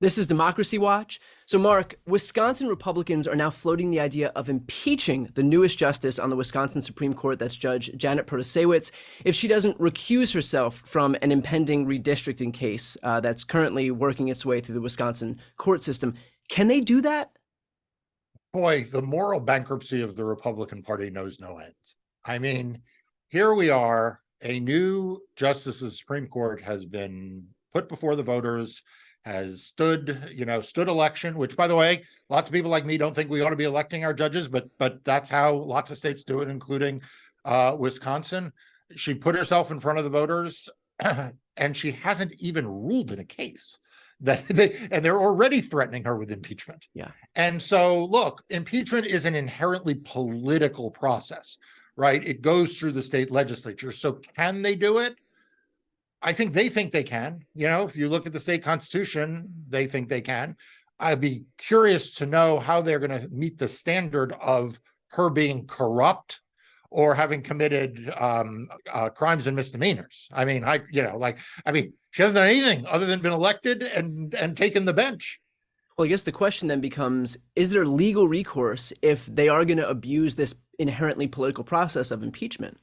This is Democracy Watch. So, Mark, Wisconsin Republicans are now floating the idea of impeaching the newest justice on the Wisconsin Supreme Court, that's Judge Janet Protaceiwicz, if she doesn't recuse herself from an impending redistricting case that's currently working its way through the Wisconsin court system. Can they do that? Boy, the moral bankruptcy of the Republican Party knows no end. I mean, here we are, a new justice of the Supreme Court has been put before the voters, has stood election, which, by the way, lots of people like me don't think we ought to be electing our judges, but that's how lots of states do it, including Wisconsin. She put herself in front of the voters and she hasn't even ruled in a case. And they're already threatening her with impeachment. Yeah. And so, look, impeachment is an inherently political process, right? It goes through the state legislature. So can they do it? I think they can. If you look at the state constitution, they think they can. I'd be curious to know how they're going to meet the standard of her being corrupt or having committed crimes and misdemeanors. I mean, she hasn't done anything other than been elected and taken the bench. Well, I guess the question then becomes, is there legal recourse if they are going to abuse this inherently political process of impeachment?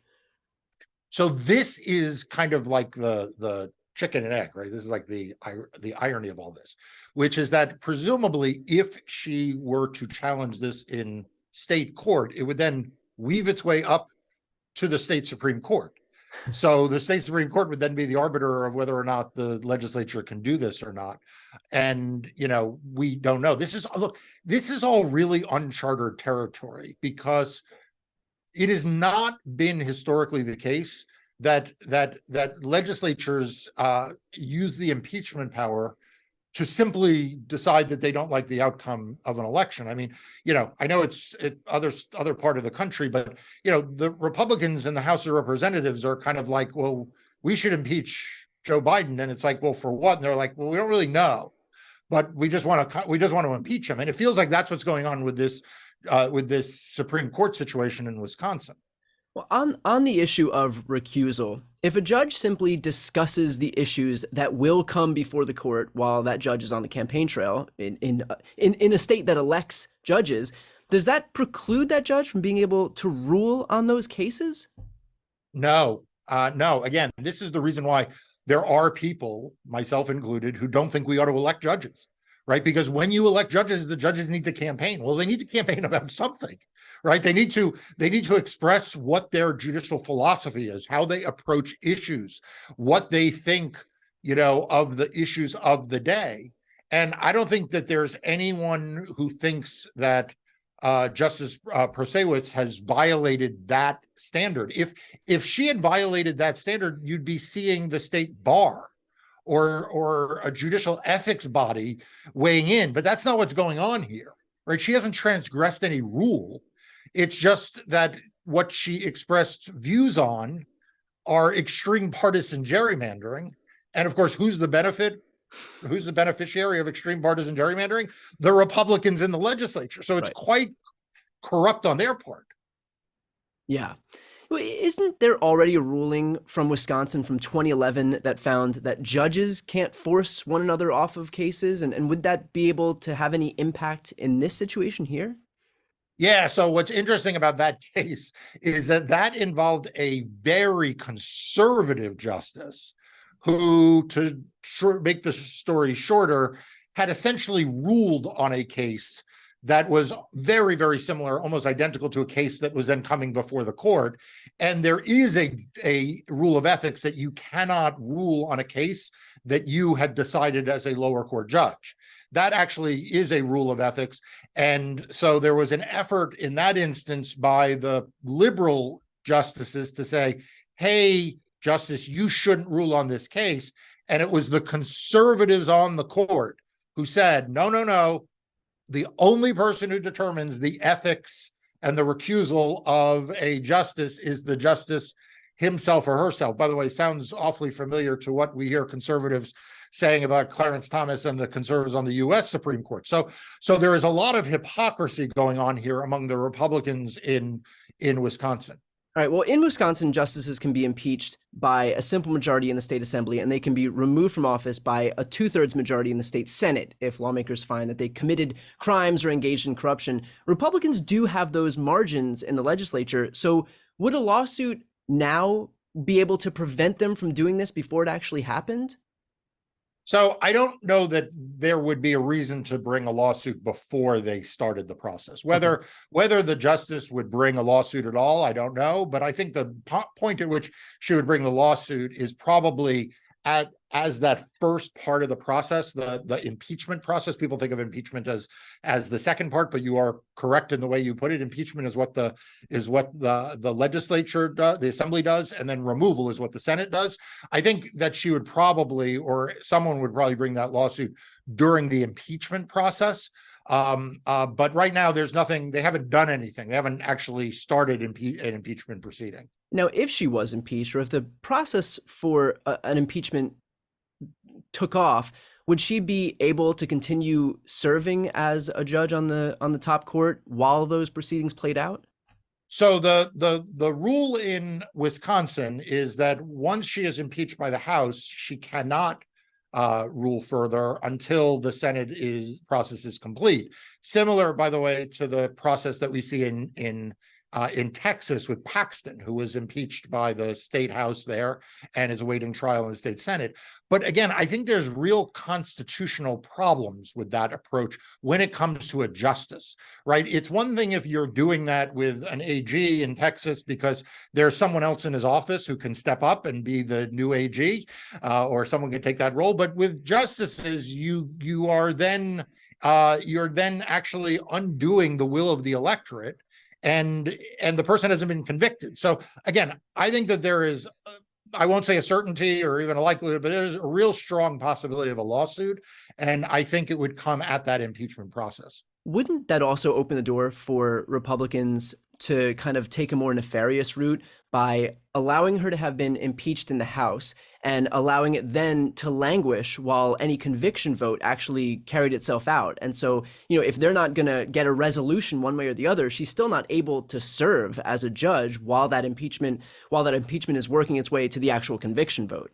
So this is kind of like the chicken and egg, right? This is like the irony of all this, which is that presumably if she were to challenge this in state court, it would then weave its way up to the state Supreme Court. So the state Supreme Court would then be the arbiter of whether or not the legislature can do this or not. And, we don't know. This is all really uncharted territory, because it has not been historically the case that legislatures use the impeachment power to simply decide that they don't like the outcome of an election. I mean, I know it's other part of the country, but the Republicans in the House of Representatives are kind of like, well, we should impeach Joe Biden, and it's like, well, for what? And they're like, well, we don't really know, but we just want to impeach him. And it feels like that's what's going on with this Supreme Court situation in Wisconsin. Well, on the issue of recusal, if a judge simply discusses the issues that will come before the court while that judge is on the campaign trail in a state that elects judges, does that preclude that judge from being able to rule on those cases? No. Again, this is the reason why there are people, myself included, who don't think we ought to elect judges. Right? Because when you elect judges, the judges need to campaign. Well, they need to campaign about something, right? They need to express what their judicial philosophy is, how they approach issues, what they think, of the issues of the day. And I don't think that there's anyone who thinks that Justice Protaceiwicz has violated that standard. If she had violated that standard, you'd be seeing the state bar or a judicial ethics body weighing in, but that's not what's going on here, right? She hasn't transgressed any rule. It's just that what she expressed views on are extreme partisan gerrymandering. And of course, who's the beneficiary of extreme partisan gerrymandering? The Republicans in the legislature. So it's quite corrupt on their part. Yeah. Isn't there already a ruling from Wisconsin from 2011 that found that judges can't force one another off of cases? And would that be able to have any impact in this situation here? Yeah. So what's interesting about that case is that involved a very conservative justice who, to make the story shorter, had essentially ruled on a case that was very, very similar, almost identical to a case that was then coming before the court. And there is a rule of ethics that you cannot rule on a case that you had decided as a lower court judge. That actually is a rule of ethics. And so there was an effort in that instance by the liberal justices to say, hey, Justice, you shouldn't rule on this case. And it was the conservatives on the court who said, no. The only person who determines the ethics and the recusal of a justice is the justice himself or herself. By the way, sounds awfully familiar to what we hear conservatives saying about Clarence Thomas and the conservatives on the U.S. Supreme Court. So there is a lot of hypocrisy going on here among the Republicans in Wisconsin. All right. Well, in Wisconsin, justices can be impeached by a simple majority in the state assembly, and they can be removed from office by a 2/3 majority in the state Senate if lawmakers find that they committed crimes or engaged in corruption. Republicans do have those margins in the legislature. So would a lawsuit now be able to prevent them from doing this before it actually happened? So I don't know that there would be a reason to bring a lawsuit before they started the process. Whether the justice would bring a lawsuit at all, I don't know. But I think the point at which she would bring the lawsuit is probably as that first part of the process, the impeachment process. People think of impeachment as the second part, but you are correct in the way you put it. Impeachment is what the legislature does, the assembly does, and then removal is what the Senate does. I think that she would probably, or someone would probably bring that lawsuit during the impeachment process. But right now, there's nothing. They haven't done anything. They haven't actually started an impeachment proceeding. Now, if she was impeached, or if the process for an impeachment took off, would she be able to continue serving as a judge on the top court while those proceedings played out? So the rule in Wisconsin is that once she is impeached by the House, she cannot rule further until the Senate process is complete. Similar, by the way, to the process that we see in Texas with Paxton, who was impeached by the state House there and is awaiting trial in the state Senate. But again, I think there's real constitutional problems with that approach when it comes to a justice, right? It's one thing if you're doing that with an AG in Texas because there's someone else in his office who can step up and be the new AG, or someone can take that role. But with justices, you're then actually undoing the will of the electorate. And the person hasn't been convicted. So again, I think that there is, I won't say a certainty or even a likelihood, but there's a real strong possibility of a lawsuit. And I think it would come at that impeachment process. Wouldn't that also open the door for Republicans to kind of take a more nefarious route by allowing her to have been impeached in the House and allowing it then to languish while any conviction vote actually carried itself out? And so, if they're not going to get a resolution one way or the other, she's still not able to serve as a judge while that impeachment is working its way to the actual conviction vote.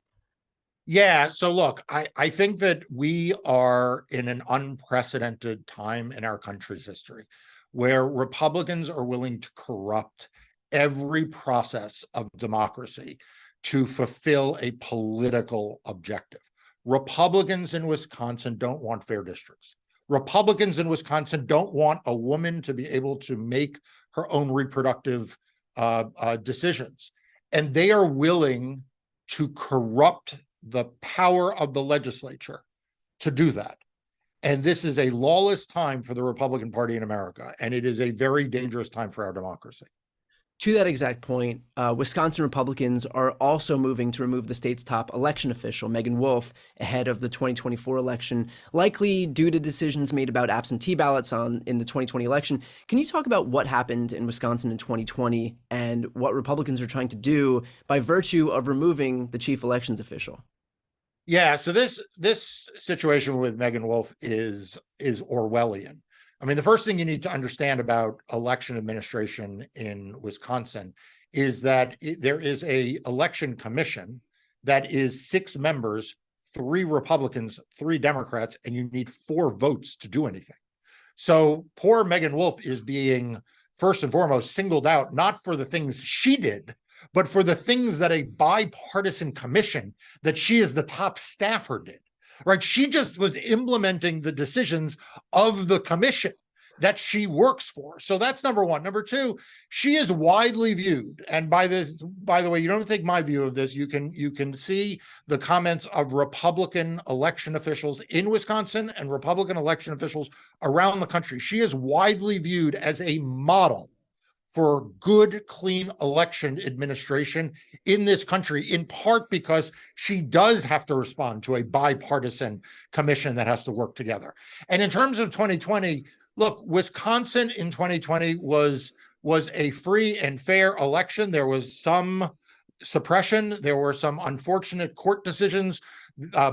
Yeah. So look, I think that we are in an unprecedented time in our country's history where Republicans are willing to corrupt every process of democracy to fulfill a political objective. Republicans in Wisconsin don't want fair districts. Republicans in Wisconsin don't want a woman to be able to make her own reproductive decisions. And they are willing to corrupt the power of the legislature to do that. And this is a lawless time for the Republican Party in America, and it is a very dangerous time for our democracy. To that exact point, Wisconsin Republicans are also moving to remove the state's top election official, Megan Wolf, ahead of the 2024 election, likely due to decisions made about absentee ballots in the 2020 election. Can you talk about what happened in Wisconsin in 2020 and what Republicans are trying to do by virtue of removing the chief elections official? Yeah, so this situation with Megan Wolf is Orwellian. I mean, the first thing you need to understand about election administration in Wisconsin is that there is a election commission that is 6 members, 3 Republicans, 3 Democrats, and you need 4 votes to do anything. So poor Megan Wolf is being, first and foremost, singled out, not for the things she did, but for the things that a bipartisan commission that she is the top staffer did, right? She just was implementing the decisions of the commission that she works for. So that's number one. Number two, she is widely viewed. And by the way, you don't take my view of this. You can see the comments of Republican election officials in Wisconsin and Republican election officials around the country. She is widely viewed as a model for good, clean election administration in this country, in part because she does have to respond to a bipartisan commission that has to work together. And in terms of 2020, look, Wisconsin in 2020 was a free and fair election. There was some suppression. There were some unfortunate court decisions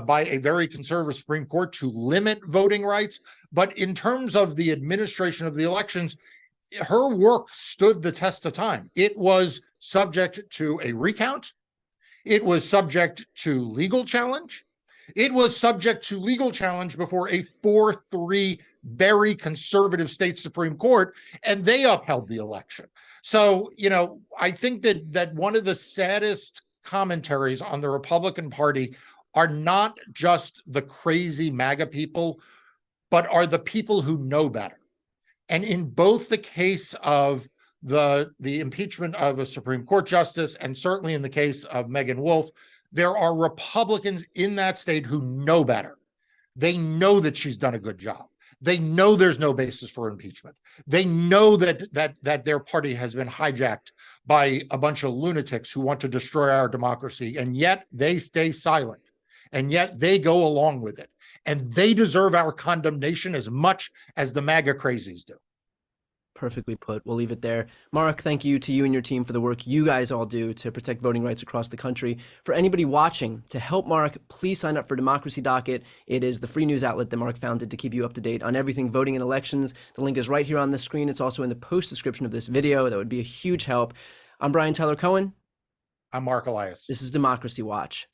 by a very conservative Supreme Court to limit voting rights. But in terms of the administration of the elections, her work stood the test of time. It was subject to a recount. It was subject to legal challenge. It was subject to legal challenge before a 4-3 very conservative state Supreme Court, and they upheld the election. So, I think that one of the saddest commentaries on the Republican Party are not just the crazy MAGA people, but are the people who know better. And in both the case of the impeachment of a Supreme Court justice, and certainly in the case of Megan Wolf, there are Republicans in that state who know better. They know that she's done a good job. They know there's no basis for impeachment. They know that their party has been hijacked by a bunch of lunatics who want to destroy our democracy, and yet they stay silent, and yet they go along with it. And they deserve our condemnation as much as the MAGA crazies do. Perfectly put. We'll leave it there. Marc, thank you to you and your team for the work you guys all do to protect voting rights across the country. For anybody watching, to help Marc, please sign up for Democracy Docket. It is the free news outlet that Marc founded to keep you up to date on everything voting and elections. The link is right here on the screen. It's also in the post description of this video. That would be a huge help. I'm Brian Tyler Cohen. I'm Marc Elias. This is Democracy Watch.